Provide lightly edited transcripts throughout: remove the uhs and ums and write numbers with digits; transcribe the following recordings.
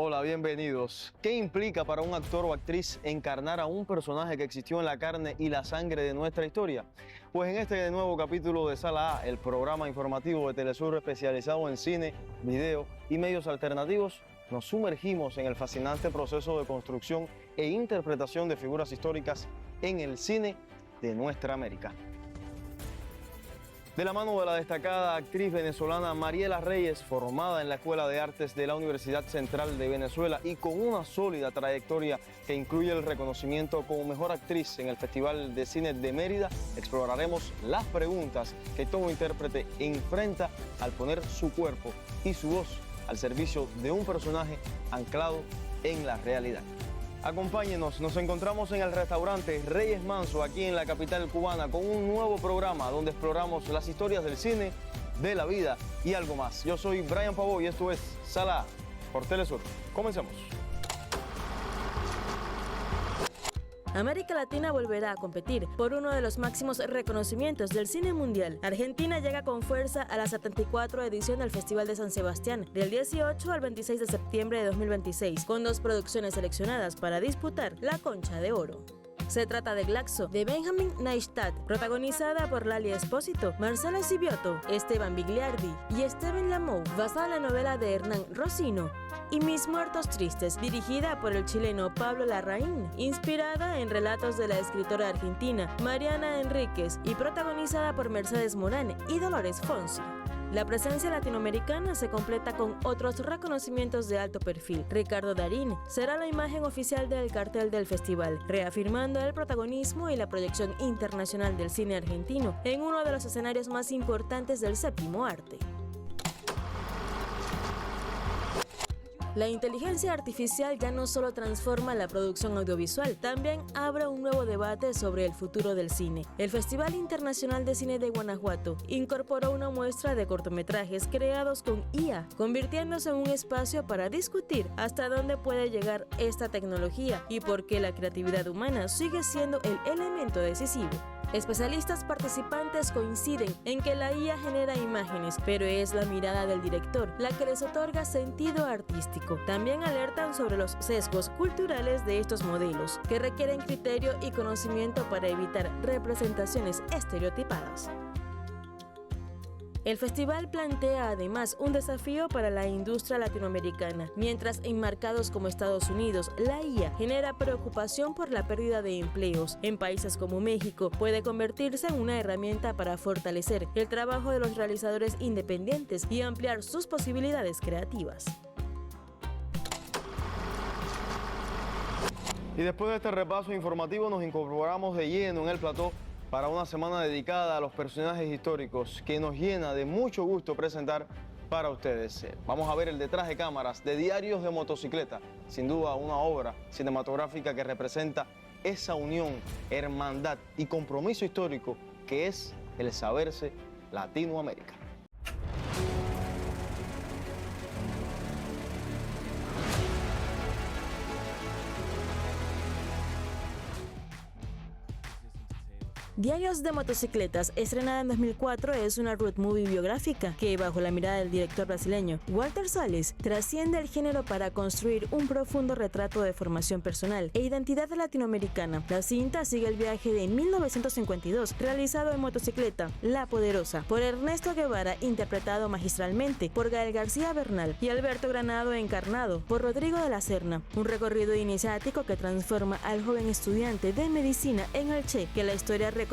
Hola, bienvenidos. ¿Qué implica para un actor o actriz encarnar a un personaje que existió en la carne y la sangre de nuestra historia? Pues en este nuevo capítulo de Sala A, el programa informativo de Telesur especializado en cine, video y medios alternativos, nos sumergimos en el fascinante proceso de construcción e interpretación de figuras históricas en el cine de nuestra América. De la mano de la destacada actriz venezolana Mariela Reyes, formada en la Escuela de Artes de la Universidad Central de Venezuela y con una sólida trayectoria que incluye el reconocimiento como mejor actriz en el Festival de Cine de Mérida, exploraremos las preguntas que todo intérprete enfrenta al poner su cuerpo y su voz al servicio de un personaje anclado en la realidad. Acompáñenos, nos encontramos en el restaurante Reyes Manso, aquí en la capital cubana, con un nuevo programa donde exploramos las historias del cine, de la vida y algo más. Yo soy Brian Pavó y esto es Sala A por Telesur. Comencemos. América Latina volverá a competir por uno de los máximos reconocimientos del cine mundial. Argentina llega con fuerza a la 74 edición del Festival de San Sebastián, del 18 al 26 de septiembre de 2026, con 2 producciones seleccionadas para disputar la Concha de Oro. Se trata de Glaxo, de Benjamin Neistat, protagonizada por Lali Espósito, Marcela Sibioto, Esteban Bigliardi y Steven Lamou, basada en la novela de Hernán Rossino, y Mis Muertos Tristes, dirigida por el chileno Pablo Larraín, inspirada en relatos de la escritora argentina Mariana Enríquez y protagonizada por Mercedes Morán y Dolores Fonsi. La presencia latinoamericana se completa con otros reconocimientos de alto perfil. Ricardo Darín será la imagen oficial del cartel del festival, reafirmando el protagonismo y la proyección internacional del cine argentino en uno de los escenarios más importantes del séptimo arte. La inteligencia artificial ya no solo transforma la producción audiovisual, también abre un nuevo debate sobre el futuro del cine. El Festival Internacional de Cine de Guanajuato incorporó una muestra de cortometrajes creados con IA, convirtiéndose en un espacio para discutir hasta dónde puede llegar esta tecnología y por qué la creatividad humana sigue siendo el elemento decisivo. Especialistas participantes coinciden en que la IA genera imágenes, pero es la mirada del director la que les otorga sentido artístico. También alertan sobre los sesgos culturales de estos modelos, que requieren criterio y conocimiento para evitar representaciones estereotipadas. El festival plantea además un desafío para la industria latinoamericana. Mientras en mercados como Estados Unidos, la IA genera preocupación por la pérdida de empleos, en países como México puede convertirse en una herramienta para fortalecer el trabajo de los realizadores independientes y ampliar sus posibilidades creativas. Y después de este repaso informativo nos incorporamos de lleno en el plató para una semana dedicada a los personajes históricos que nos llena de mucho gusto presentar para ustedes. Vamos a ver el detrás de cámaras de Diarios de Motocicleta, sin duda una obra cinematográfica que representa esa unión, hermandad y compromiso histórico que es el saberse Latinoamérica. Diarios de Motocicletas, estrenada en 2004, es una road movie biográfica que, bajo la mirada del director brasileño Walter Salles, trasciende el género para construir un profundo retrato de formación personal e identidad latinoamericana. La cinta sigue el viaje de 1952, realizado en motocicleta La Poderosa, por Ernesto Guevara, interpretado magistralmente por Gael García Bernal, y Alberto Granado, encarnado por Rodrigo de la Serna. Un recorrido iniciático que transforma al joven estudiante de medicina en el Che, que la historia reconocería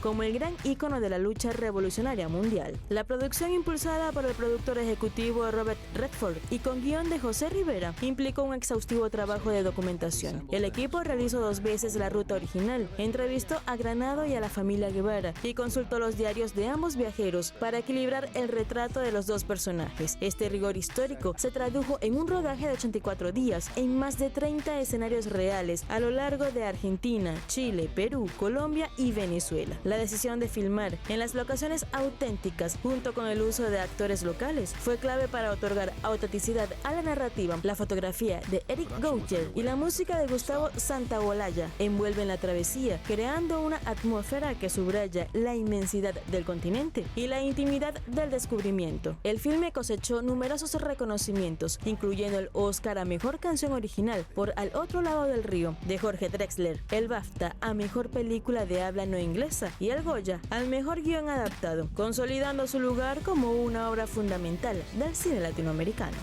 como el gran ícono de la lucha revolucionaria mundial. La producción, impulsada por el productor ejecutivo Robert Redford y con guión de José Rivera, implicó un exhaustivo trabajo de documentación. El equipo realizó 2 veces la ruta original, entrevistó a Granado y a la familia Guevara y consultó los diarios de ambos viajeros para equilibrar el retrato de los 2 personajes. Este rigor histórico se tradujo en un rodaje de 84 días en más de 30 escenarios reales a lo largo de Argentina, Chile, Perú, Colombia y Venezuela. Venezuela. La decisión de filmar en las locaciones auténticas junto con el uso de actores locales fue clave para otorgar autenticidad a la narrativa. La fotografía de Eric Goucher y la música de Gustavo Santaolalla envuelven la travesía, creando una atmósfera que subraya la inmensidad del continente y la intimidad del descubrimiento. El filme cosechó numerosos reconocimientos, incluyendo el Oscar a Mejor Canción Original por Al Otro Lado del Río, de Jorge Drexler, el BAFTA a Mejor Película de Habla No Inglesa y el Goya al Mejor Guión Adaptado, consolidando su lugar como una obra fundamental del cine latinoamericano.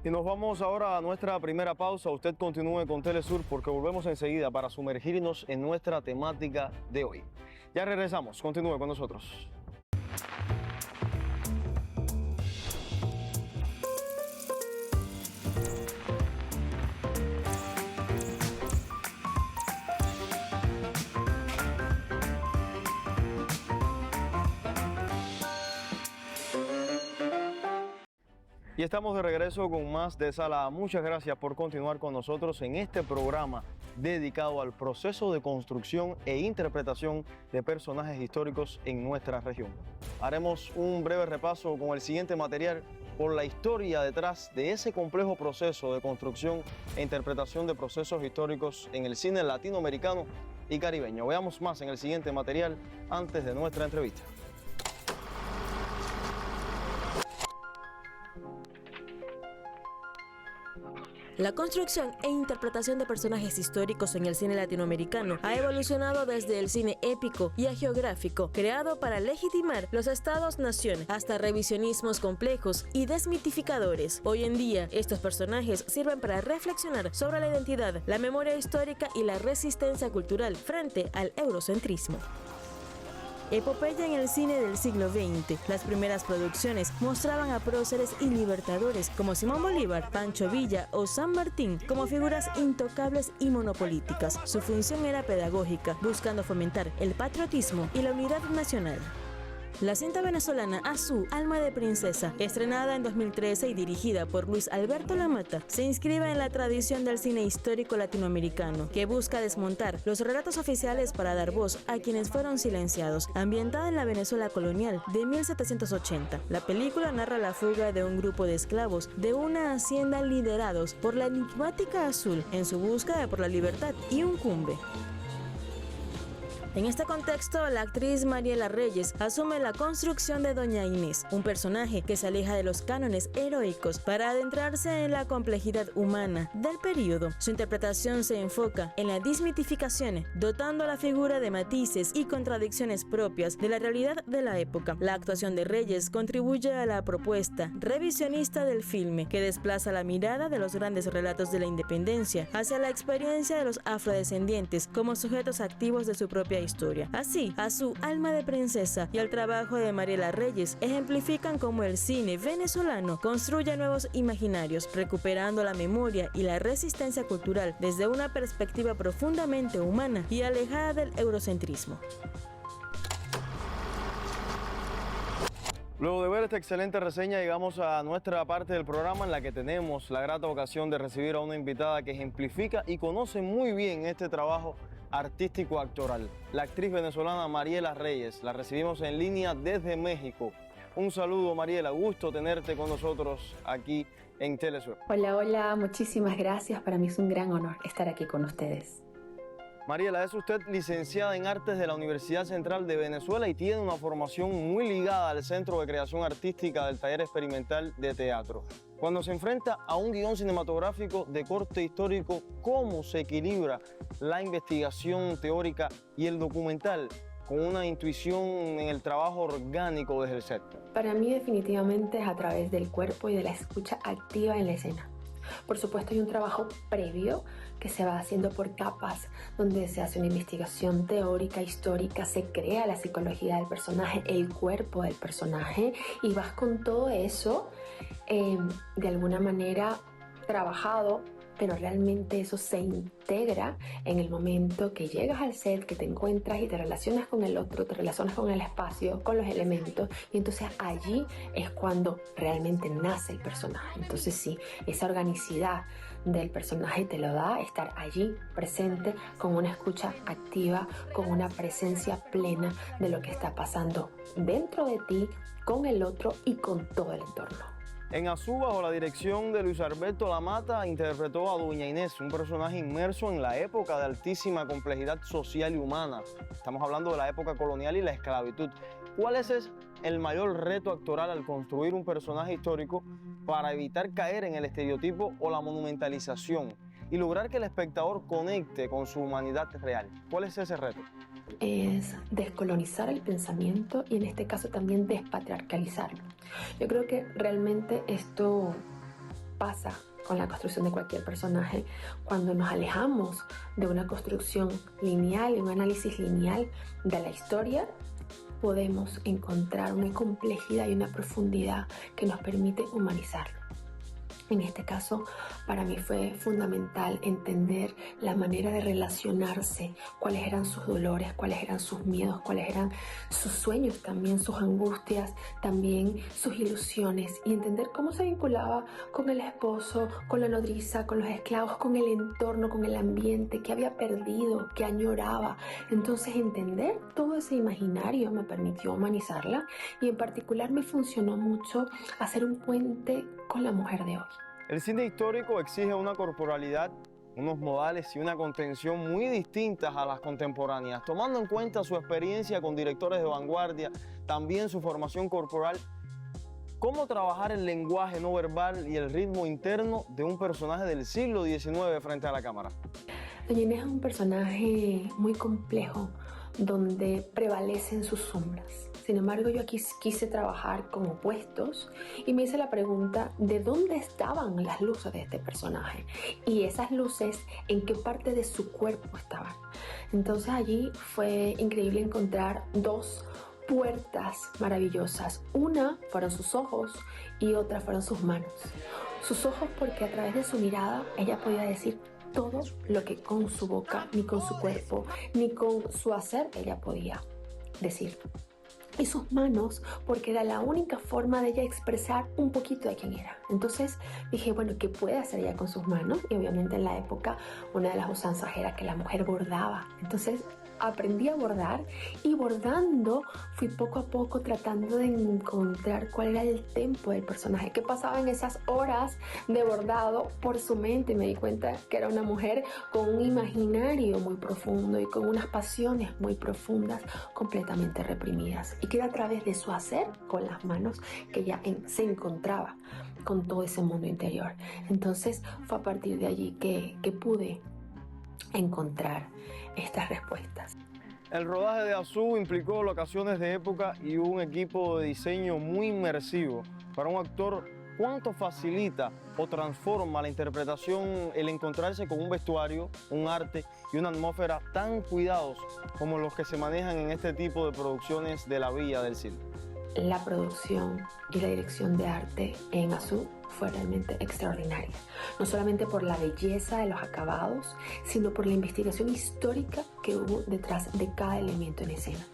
Y nos vamos ahora a nuestra primera pausa. Usted continúe con Telesur porque volvemos enseguida para sumergirnos en nuestra temática de hoy. Ya regresamos, continúe con nosotros. Y estamos de regreso con más de Sala. Muchas gracias por continuar con nosotros en este programa dedicado al proceso de construcción e interpretación de personajes históricos en nuestra región. Haremos un breve repaso con el siguiente material por la historia detrás de ese complejo proceso de construcción e interpretación de procesos históricos en el cine latinoamericano y caribeño. Veamos más en el siguiente material antes de nuestra entrevista. La construcción e interpretación de personajes históricos en el cine latinoamericano ha evolucionado desde el cine épico y hagiográfico, creado para legitimar los estados-nación, hasta revisionismos complejos y desmitificadores. Hoy en día, estos personajes sirven para reflexionar sobre la identidad, la memoria histórica y la resistencia cultural frente al eurocentrismo. Epopeya en el cine del siglo XX. Las primeras producciones mostraban a próceres y libertadores como Simón Bolívar, Pancho Villa o San Martín como figuras intocables y monopolíticas. Su función era pedagógica, buscando fomentar el patriotismo y la unidad nacional. La cinta venezolana Azú, Alma de Princesa, estrenada en 2013 y dirigida por Luis Alberto Lamata, se inscribe en la tradición del cine histórico latinoamericano, que busca desmontar los relatos oficiales para dar voz a quienes fueron silenciados. Ambientada en la Venezuela colonial de 1780, la película narra la fuga de un grupo de esclavos de una hacienda liderados por la enigmática Azul en su búsqueda por la libertad y un cumbe. En este contexto, la actriz Mariela Reyes asume la construcción de Doña Inés, un personaje que se aleja de los cánones heroicos para adentrarse en la complejidad humana del período. Su interpretación se enfoca en la desmitificación, dotando a la figura de matices y contradicciones propias de la realidad de la época. La actuación de Reyes contribuye a la propuesta revisionista del filme, que desplaza la mirada de los grandes relatos de la independencia hacia la experiencia de los afrodescendientes como sujetos activos de su propia historia. Así, Azú, Alma de Princesa y el trabajo de Mariela Reyes ejemplifican cómo el cine venezolano construye nuevos imaginarios, recuperando la memoria y la resistencia cultural desde una perspectiva profundamente humana y alejada del eurocentrismo. Luego de ver esta excelente reseña, llegamos a nuestra parte del programa en la que tenemos la grata ocasión de recibir a una invitada que ejemplifica y conoce muy bien este trabajo artístico actoral, la actriz venezolana Mariela Reyes. La recibimos en línea desde México. Un saludo, Mariela, gusto tenerte con nosotros aquí en Telesur. Hola, hola, muchísimas gracias. Para mí es un gran honor estar aquí con ustedes. Mariela, es usted licenciada en Artes de la Universidad Central de Venezuela y tiene una formación muy ligada al Centro de Creación Artística del Taller Experimental de Teatro. Cuando se enfrenta a un guión cinematográfico de corte histórico, ¿cómo se equilibra la investigación teórica y el documental con una intuición en el trabajo orgánico desde el set? Para mí definitivamente es a través del cuerpo y de la escucha activa en la escena. Por supuesto hay un trabajo previo que se va haciendo por capas, donde se hace una investigación teórica, histórica, se crea la psicología del personaje, el cuerpo del personaje, y vas con todo eso de alguna manera trabajado pero realmente eso se integra en el momento que llegas al set, que te encuentras y te relacionas con el otro, te relacionas con el espacio, con los elementos, y entonces allí es cuando realmente nace el personaje. Entonces sí, esa organicidad del personaje te lo da estar allí presente con una escucha activa, con una presencia plena de lo que está pasando dentro de ti, con el otro y con todo el entorno. En Azú, bajo la dirección de Luis Alberto Lamata, interpretó a Doña Inés, un personaje inmerso en la época de altísima complejidad social y humana. Estamos hablando de la época colonial y la esclavitud. ¿Cuál es el mayor reto actoral al construir un personaje histórico para evitar caer en el estereotipo o la monumentalización y lograr que el espectador conecte con su humanidad real? ¿Cuál es ese reto? Es descolonizar el pensamiento y en este caso también despatriarcalizarlo. Yo creo que realmente esto pasa con la construcción de cualquier personaje cuando nos alejamos de una construcción lineal y un análisis lineal de la historia. Podemos encontrar una complejidad y una profundidad que nos permite humanizarlo. En este caso, para mí fue fundamental entender la manera de relacionarse, cuáles eran sus dolores, cuáles eran sus miedos, cuáles eran sus sueños también, sus angustias, también sus ilusiones, y entender cómo se vinculaba con el esposo, con la nodriza, con los esclavos, con el entorno, con el ambiente, que había perdido, que añoraba. Entonces, entender todo ese imaginario me permitió humanizarla, y en particular me funcionó mucho hacer un puente con la mujer de hoy. El cine histórico exige una corporalidad, unos modales y una contención muy distintas a las contemporáneas, tomando en cuenta su experiencia con directores de vanguardia, también su formación corporal. ¿Cómo trabajar el lenguaje no verbal y el ritmo interno de un personaje del siglo XIX frente a la cámara? Doña Inés es un personaje muy complejo, donde prevalecen sus sombras. Sin embargo, yo aquí quise trabajar con opuestos y me hice la pregunta de dónde estaban las luces de este personaje y esas luces en qué parte de su cuerpo estaban. Entonces allí fue increíble encontrar dos puertas maravillosas. Una fueron sus ojos y otra fueron sus manos. Sus ojos porque a través de su mirada ella podía decir todo lo que con su boca, ni con su cuerpo, ni con su hacer ella podía decir. Y sus manos, porque era la única forma de ella expresar un poquito de quién era. Entonces dije, bueno, ¿qué puede hacer ella con sus manos? Y obviamente en la época una de las usanzas era que la mujer bordaba. Entonces aprendí a bordar y bordando fui poco a poco tratando de encontrar cuál era el tempo del personaje, qué pasaba en esas horas de bordado por su mente. Me di cuenta que era una mujer con un imaginario muy profundo y con unas pasiones muy profundas completamente reprimidas, y que era a través de su hacer con las manos que ella se encontraba con todo ese mundo interior. Entonces fue a partir de allí que pude encontrar estas respuestas. El rodaje de Azú implicó locaciones de época y un equipo de diseño muy inmersivo. Para un actor, ¿cuánto facilita o transforma la interpretación el encontrarse con un vestuario, un arte y una atmósfera tan cuidados como los que se manejan en este tipo de producciones de la Villa del Cine? La producción y la dirección de arte en Azú fue realmente extraordinaria, no solamente por la belleza de los acabados, sino por la investigación histórica que hubo detrás de cada elemento en escena.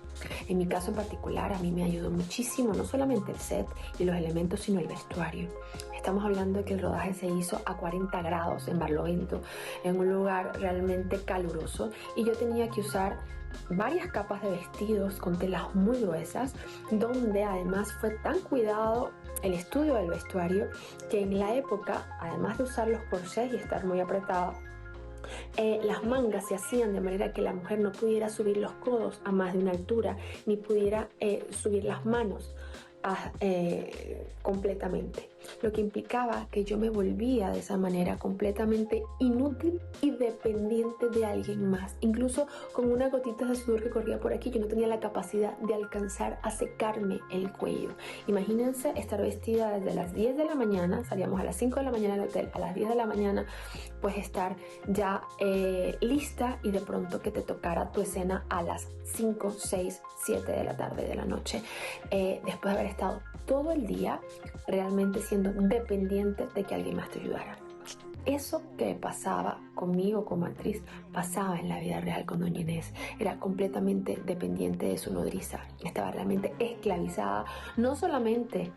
En mi caso en particular, a mí me ayudó muchísimo no solamente el set y los elementos, sino el vestuario. Estamos hablando de que el rodaje se hizo a 40 grados en Barlovento, en un lugar realmente caluroso, y yo tenía que usar varias capas de vestidos con telas muy gruesas, donde además fue tan cuidado el estudio del vestuario que en la época, además de usar los corsés y estar muy apretada, las mangas se hacían de manera que la mujer no pudiera subir los codos a más de una altura, ni pudiera subir las manos completamente, lo que implicaba que yo me volvía de esa manera completamente inútil y dependiente de alguien más. Incluso con una gotita de sudor que corría por aquí, yo no tenía la capacidad de alcanzar a secarme el cuello. Imagínense estar vestida desde las 10 de la mañana, salíamos a las 5 de la mañana del hotel, a las 10 de la mañana pues estar ya lista, y de pronto que te tocara tu escena a las 5, 6, 7 de la tarde de la noche, después de haber estado todo el día realmente siendo dependiente de que alguien más te ayudara. eso que pasaba conmigo como actriz pasaba en la vida real con doña Inés. Era completamente dependiente de su nodriza. Estaba realmente esclavizada, no solamente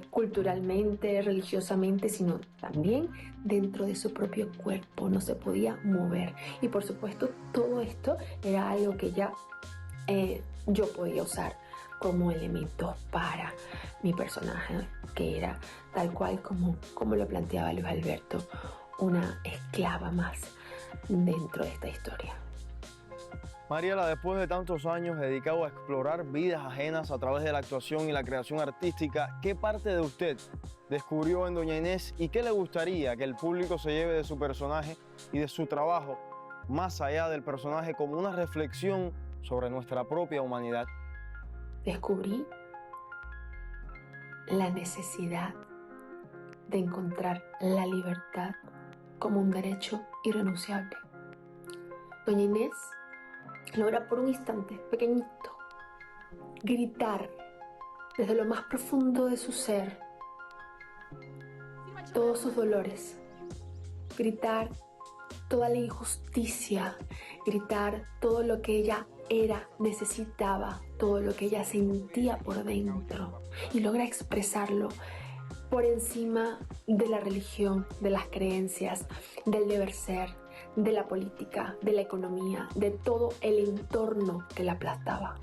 culturalmente, religiosamente, sino también dentro de su propio cuerpo. No se podía mover. Y por supuesto, todo esto era algo que ya yo podía usar como elementos para mi personaje, que era tal cual como lo planteaba Luis Alberto, una esclava más dentro de esta historia. Mariela, después de tantos años dedicado a explorar vidas ajenas a través de la actuación y la creación artística, ¿qué parte de usted descubrió en doña Inés y qué le gustaría que el público se lleve de su personaje y de su trabajo, más allá del personaje, como una reflexión sobre nuestra propia humanidad? Descubrí la necesidad de encontrar la libertad como un derecho irrenunciable. Doña Inés logra por un instante pequeñito gritar desde lo más profundo de su ser todos sus dolores, gritar toda la injusticia, gritar todo lo que ella era, necesitaba, todo lo que ella sentía por dentro, y logra expresarlo por encima de la religión, de las creencias, del deber ser, de la política, de la economía, de todo el entorno que la aplastaba.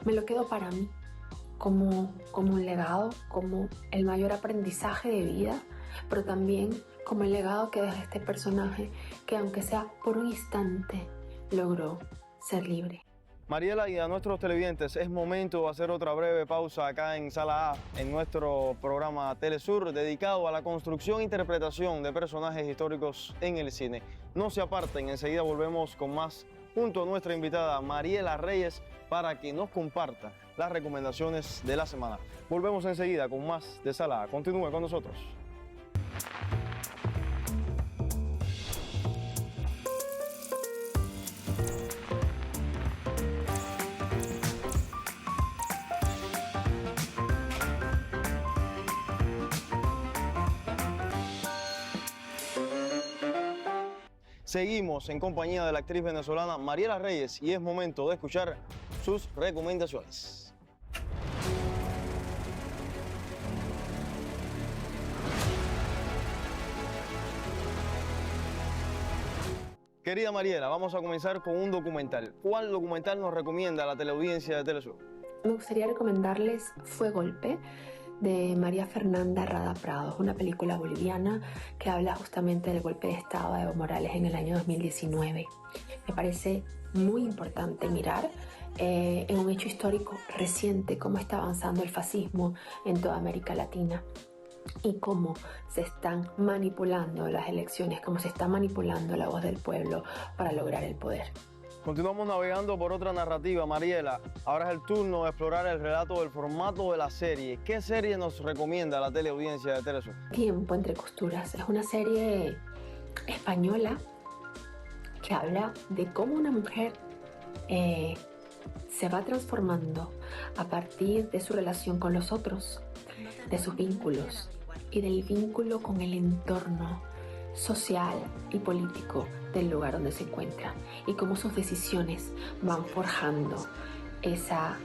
Me lo quedo para mí como un legado, como el mayor aprendizaje de vida, pero también como el legado que deja este personaje que, aunque sea por un instante, logró ser libre. Mariela, y a nuestros televidentes, es momento de hacer otra breve pausa acá en Sala A, en nuestro programa Telesur, dedicado a la construcción e interpretación de personajes históricos en el cine. No se aparten, enseguida volvemos con más junto a nuestra invitada Mariela Reyes para que nos comparta las recomendaciones de la semana. Volvemos enseguida con más de Sala A. Continúe con nosotros. Seguimos en compañía de la actriz venezolana Mariela Reyes y es momento de escuchar sus recomendaciones. Querida Mariela, vamos a comenzar con un documental. ¿Cuál documental nos recomienda la teleaudiencia de Telesur? Me gustaría recomendarles Fue Golpe, de María Fernanda Rada Prado. Es una película boliviana que habla justamente del golpe de Estado de Evo Morales en el año 2019. Me parece muy importante mirar en un hecho histórico reciente cómo está avanzando el fascismo en toda América Latina y cómo se están manipulando las elecciones, cómo se está manipulando la voz del pueblo para lograr el poder. Continuamos navegando por otra narrativa, Mariela. Ahora es el turno de explorar el relato del formato de la serie. ¿Qué serie nos recomienda la teleaudiencia de Telesur? Tiempo entre costuras. Es una serie española que habla de cómo una mujer se va transformando a partir de su relación con los otros, de sus vínculos y del vínculo con el entorno social y político del lugar donde se encuentra, y cómo sus decisiones van forjando esa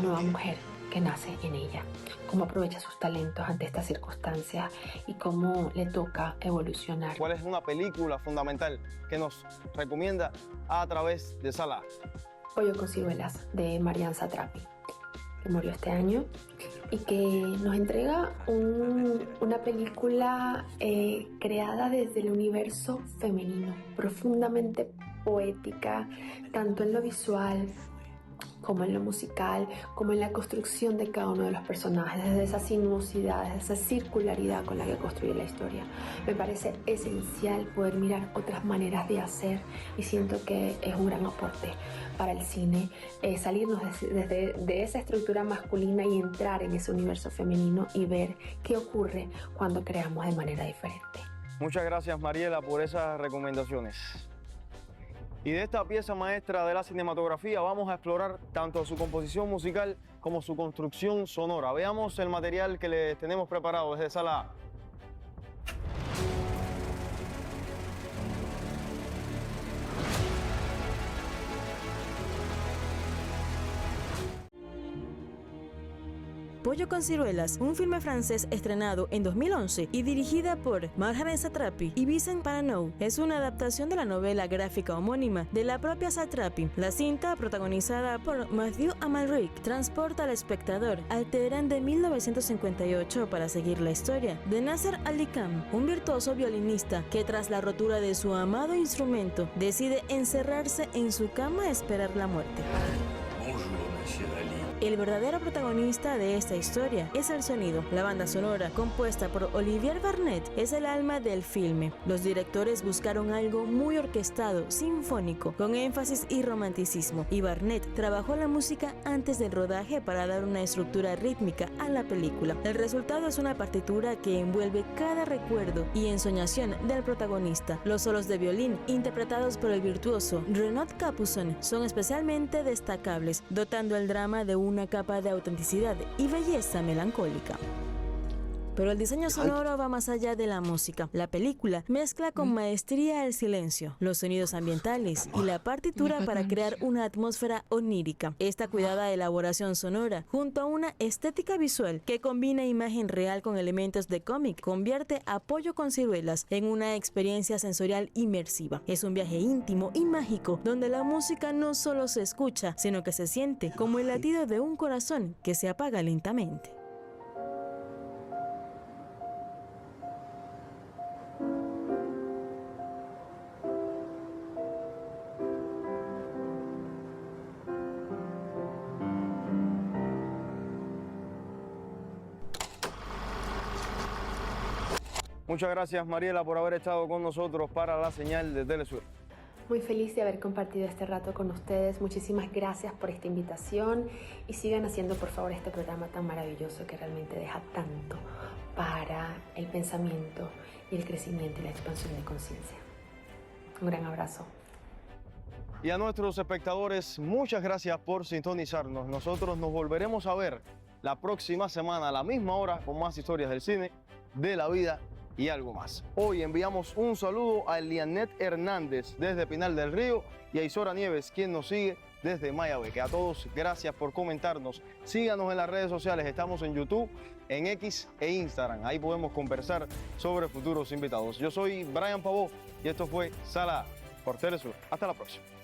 nueva mujer que nace en ella, cómo aprovecha sus talentos ante estas circunstancias y cómo le toca evolucionar. ¿Cuál es una película fundamental que nos recomienda a través de Sala A? Pollo con ciruelas, de Marian Satrapi, que murió este año y que nos entrega una película creada desde el universo femenino, profundamente poética, tanto en lo visual como en lo musical, como en la construcción de cada uno de los personajes, desde esa sinuosidad, desde esa circularidad con la que construye la historia. Me parece esencial poder mirar otras maneras de hacer y siento que es un gran aporte para el cine, salirnos de esa estructura masculina y entrar en ese universo femenino y ver qué ocurre cuando creamos de manera diferente. Muchas gracias, Mariela, por esas recomendaciones. Y de esta pieza maestra de la cinematografía vamos a explorar tanto su composición musical como su construcción sonora. Veamos el material que les tenemos preparado desde Sala A. Pollo con ciruelas, un filme francés estrenado en 2011 y dirigida por Marjane Satrapi y Vincent Paranou. Es una adaptación de la novela gráfica homónima de la propia Satrapi. La cinta, protagonizada por Mathieu Amalric, transporta al espectador al Teherán de 1958 para seguir la historia de Nasser Ali Khan, un virtuoso violinista que tras la rotura de su amado instrumento decide encerrarse en su cama a esperar la muerte. El verdadero protagonista de esta historia es el sonido. La banda sonora, compuesta por Olivier Barnet, es el alma del filme. Los directores buscaron algo muy orquestado, sinfónico, con énfasis y romanticismo, y Barnet trabajó la música antes del rodaje para dar una estructura rítmica a la película. El resultado es una partitura que envuelve cada recuerdo y ensoñación del protagonista. Los solos de violín, interpretados por el virtuoso Renaud Capuçon, son especialmente destacables, dotando el drama de una capa de autenticidad y belleza melancólica. Pero el diseño sonoro va más allá de la música. La película mezcla con maestría el silencio, los sonidos ambientales y la partitura para crear una atmósfera onírica. Esta cuidada elaboración sonora, junto a una estética visual que combina imagen real con elementos de cómic, convierte a Pollo con ciruelas en una experiencia sensorial inmersiva. Es un viaje íntimo y mágico donde la música no solo se escucha, sino que se siente como el latido de un corazón que se apaga lentamente. Muchas gracias, Mariela, por haber estado con nosotros para la señal de Telesur. Muy feliz de haber compartido este rato con ustedes. Muchísimas gracias por esta invitación y sigan haciendo por favor este programa tan maravilloso que realmente deja tanto para el pensamiento y el crecimiento y la expansión de conciencia. Un gran abrazo. Y a nuestros espectadores, muchas gracias por sintonizarnos. Nosotros nos volveremos a ver la próxima semana a la misma hora con más historias del cine, de la vida y algo más. Hoy enviamos un saludo a Elianet Hernández desde Pinal del Río y a Isora Nieves, quien nos sigue desde Mayabeque. A todos, gracias por comentarnos. Síganos en las redes sociales, estamos en YouTube, en X e Instagram. Ahí podemos conversar sobre futuros invitados. Yo soy Brian Pavó y esto fue Sala por Telesur. Hasta la próxima.